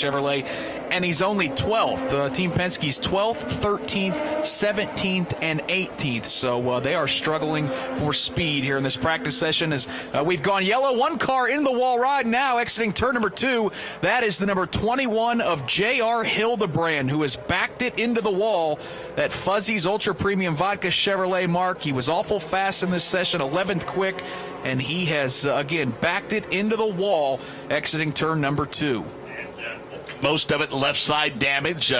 Chevrolet, and he's only 12th. Team Penske's 12th, 13th, 17th, and 18th. So they are struggling for speed here in this practice session as we've gone yellow. One car in the wall right now, exiting turn number 2. That is the number 21 of J.R. Hildebrand, who has backed it into the wall. That Fuzzy's Ultra Premium Vodka Chevrolet mark. He was awful fast in this session, 11th quick, and he has, again, backed it into the wall, exiting turn number 2. Most of it left side damage.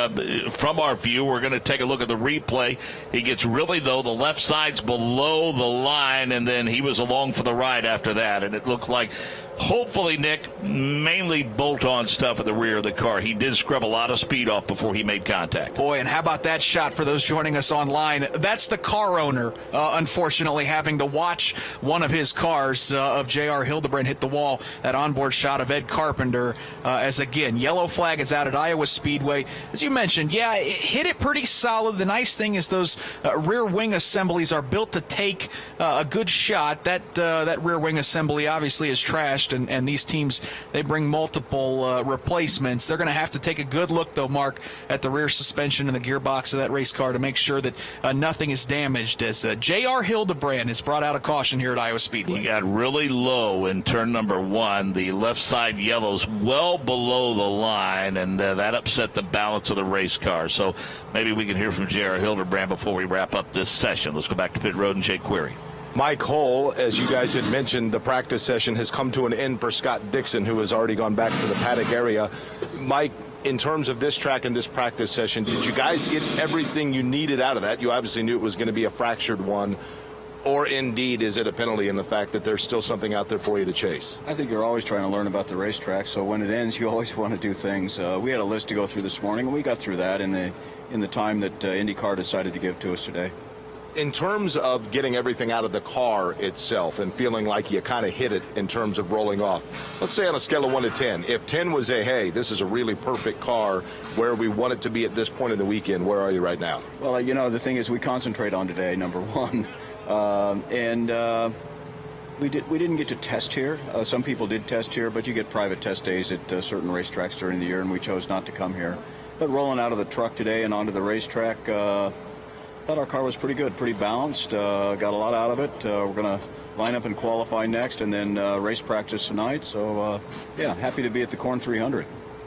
From our view, we're going to take a look at the replay. He gets really, though, the left side's below the line, and then he was along for the ride after that. And it looked like, hopefully, Nick, mainly bolt-on stuff at the rear of the car. He did scrub a lot of speed off before he made contact. Boy, and how about that shot for those joining us online? That's the car owner, unfortunately, having to watch one of his cars of J.R. Hildebrand hit the wall. That onboard shot of Ed Carpenter as, again, yellow flag is out at Iowa Speedway. As you mentioned, yeah, it hit it pretty solid. The nice thing is those rear wing assemblies are built to take a good shot. That rear wing assembly obviously is trashed, and these teams, they bring multiple replacements. They're going to have to take a good look, though, Mark, at the rear suspension and the gearbox of that race car to make sure that nothing is damaged as J.R. Hildebrand has brought out a caution here at Iowa Speedway. He got really low in turn number 1. The left side yellow's well below the line, and that upset the balance of the race car. So maybe we can hear from J.R. Hildebrand before we wrap up this session. Let's go back to pit road and Jake Query. Mike Hull, as you guys had mentioned, the practice session has come to an end for Scott Dixon, who has already gone back to the paddock area. Mike, in terms of this track and this practice session, did you guys get everything you needed out of that? You obviously knew it was going to be a fractured one. Or indeed, is it a penalty in the fact that there's still something out there for you to chase? I think you're always trying to learn about the racetrack, so when it ends, you always want to do things. We had a list to go through this morning, and we got through that in the time that IndyCar decided to give to us today. In terms of getting everything out of the car itself and feeling like you kind of hit it in terms of rolling off, let's say on a scale of 1 to 10, if 10 was hey, this is a really perfect car where we want it to be at this point in the weekend, where are you right now? Well, you know, the thing is we concentrate on today, number 1. We didn't get to test here. Some people did test here, but you get private test days at certain racetracks during the year, and we chose not to come here. But rolling out of the truck today and onto the racetrack, thought our car was pretty good, pretty balanced, got a lot out of it. We're going to line up and qualify next, and then race practice tonight. So, yeah, happy to be at the Corn 300.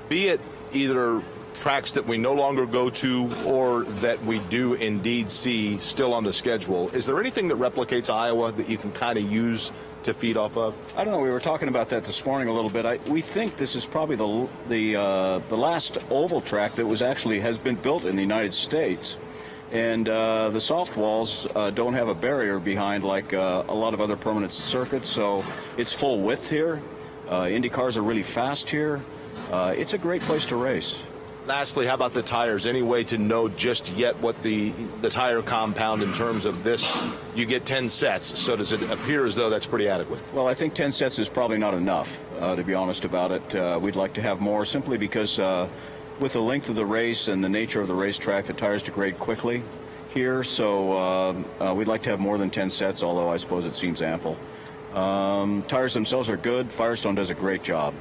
Be it either tracks that we no longer go to or that we do indeed see still on the schedule, is there anything that replicates Iowa that you can kind of use to feed off of? I don't know. We were talking about that this morning a little bit. We think this is probably the last oval track that has been built in the United States. And the soft walls don't have a barrier behind like a lot of other permanent circuits, so it's full width here. Indy cars are really fast here. It's a great place to race. Lastly, how about the tires? Any way to know just yet what the tire compound in terms of this? You get 10 sets, so does it appear as though that's pretty adequate? Well, I think 10 sets is probably not enough, to be honest about it. We'd like to have more simply because with the length of the race and the nature of the racetrack, the tires degrade quickly here, so we'd like to have more than 10 sets, although I suppose it seems ample. Tires themselves are good. Firestone does a great job.